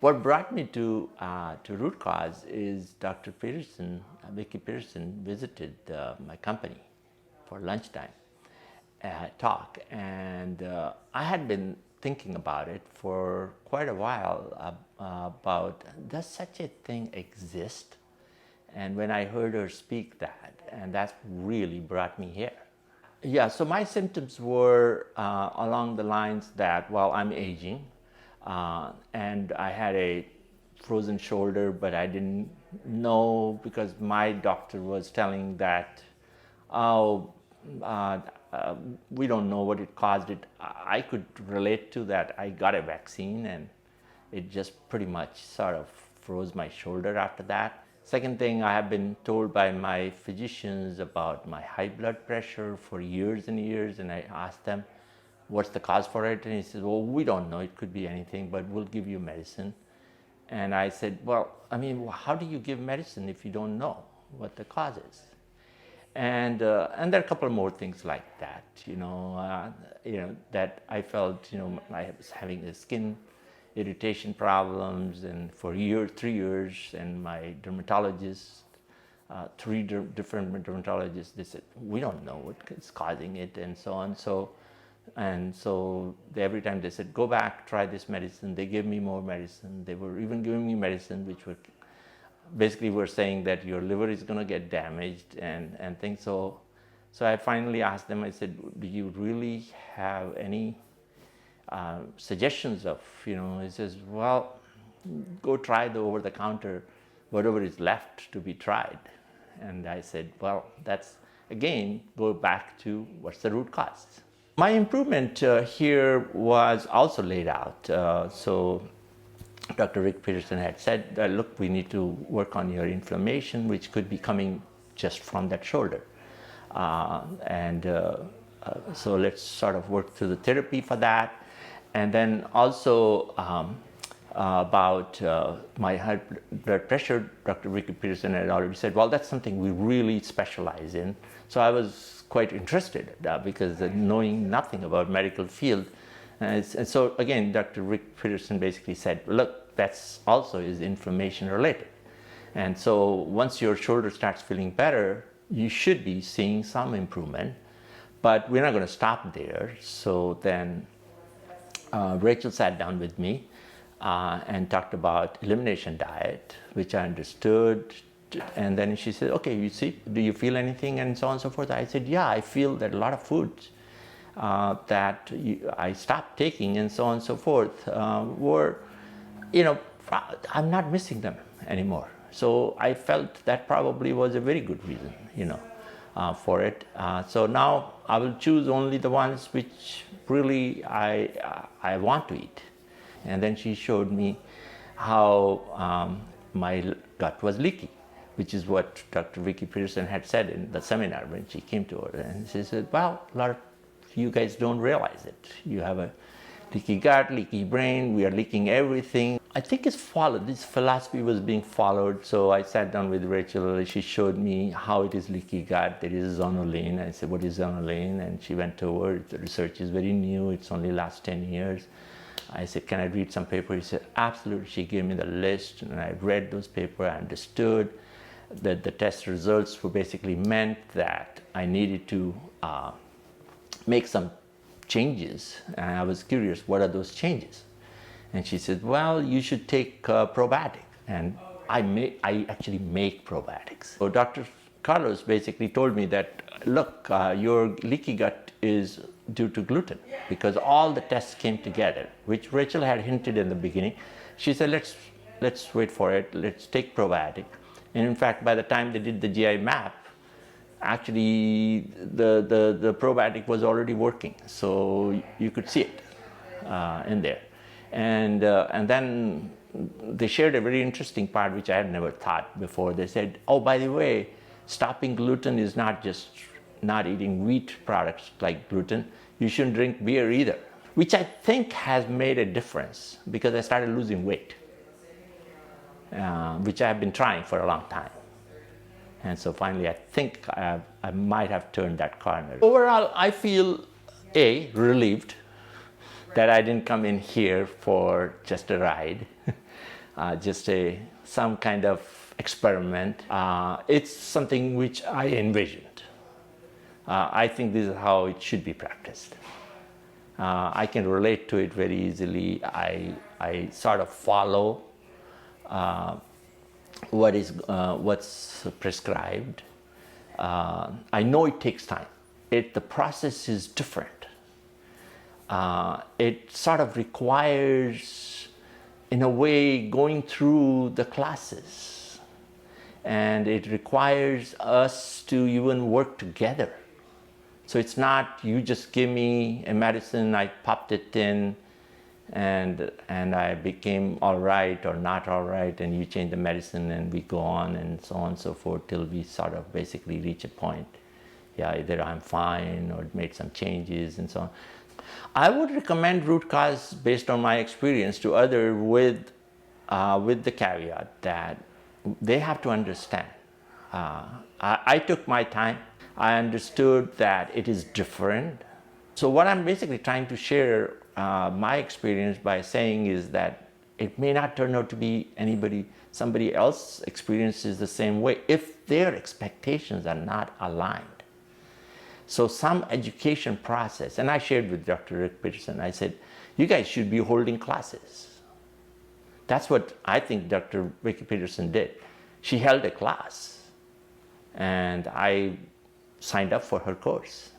What brought me to root cause is Dr. Peterson, Leaky Peterson, visited my company for lunchtime talk, and I had been thinking about it for quite a while about does such a thing exist? And when I heard her speak that, and that really brought me here. Yeah, so my symptoms were along the lines that, well, I'm aging, and I had a frozen shoulder, but I didn't know because my doctor was telling that, oh, we don't know what it caused it. I could relate to that. I got a vaccine and it just pretty much sort of froze my shoulder after that. Second thing, I have been told by my physicians about my high blood pressure for years and years, and I asked them, what's the cause for it? And he said, well, we don't know, it could be anything, but we'll give you medicine. And I said, well, I mean, how do you give medicine if you don't know what the cause is? And there are a couple of more things like that, that I felt, I was having the skin irritation problems, and for 3 years, and my dermatologist, three different dermatologists, they said, we don't know what is causing it, and so on. So every time they said, go back, try this medicine, they gave me more medicine. They were even giving me medicine which were basically were saying that your liver is going to get damaged and things. So I finally asked them, I said, do you really have any suggestions of, he says, well, go try the over-the-counter, whatever is left to be tried. And I said, well, that's, again, go back to what's the root cause. My improvement here was also laid out. So Dr. Rick Peterson had said, look, we need to work on your inflammation, which could be coming just from that shoulder. So let's sort of work through the therapy for that. And then also about my high blood pressure, Dr. Ricky Peterson had already said, well, that's something we really specialize in. So I was quite interested because knowing nothing about medical field. And so again, Dr. Rick Peterson basically said, look, that's also is inflammation related. And so once your shoulder starts feeling better, you should be seeing some improvement, but we're not going to stop there. So then Rachel sat down with me and talked about elimination diet, which I understood. And then she said, okay, you see, do you feel anything? And so on and so forth. I said, yeah, I feel that a lot of foods that I stopped taking and so on and so forth were, I'm not missing them anymore. So I felt that probably was a very good reason, for it. So now I will choose only the ones which really I want to eat. And then she showed me how my gut was leaky, which is what Dr. Vicky Peterson had said in the seminar when she came to her. And she said, well, a lot of you guys don't realize it. You have a leaky gut, leaky brain, we are leaking everything. I think it's followed, this philosophy was being followed. So I sat down with Rachel, she showed me how it is leaky gut. There is zonulin. I said, what is zonulin? And she went over, the research is very new, it's only last 10 years. I said, can I read some paper? He said, absolutely. She gave me the list, and I read those papers. I understood that the test results were basically meant that I needed to make some changes. And I was curious, what are those changes? And she said, well, you should take probiotic. And I actually make probiotics. So Dr. Carlos basically told me that, look, your leaky gut is due to gluten, because all the tests came together, which Rachel had hinted in the beginning. She said, let's wait for it, let's take probiotic. And in fact, by the time they did the GI map, actually the probiotic was already working, so you could see it in there. And then they shared a very interesting part which I had never thought before. They said, oh, by the way, stopping gluten is not just not eating wheat products like gluten. You shouldn't drink beer either, which I think has made a difference because I started losing weight, which I have been trying for a long time. And so finally, I think I might have turned that corner. Overall, I feel relieved that I didn't come in here for just a ride. just some kind of experiment. It's something which I envisioned. I think this is how it should be practiced. I can relate to it very easily. I sort of follow what's prescribed. I know it takes time. The process is different. It sort of requires, in a way, going through the classes, and it requires us to even work together. So it's not you just give me a medicine, I popped it in, and I became all right or not all right, and you change the medicine and we go on and so on and so forth till we sort of basically reach a point. Yeah, either I'm fine or made some changes and so on. I would recommend root cause based on my experience to others with the caveat that they have to understand. I took my time. I understood that it is different. So what I'm basically trying to share my experience by saying is that it may not turn out to be somebody else's experience is the same way if their expectations are not aligned. So some education process, and I shared with Dr. Rick Peterson, I said, you guys should be holding classes. That's what I think Dr. Ricky Peterson did. She held a class, and I signed up for her course.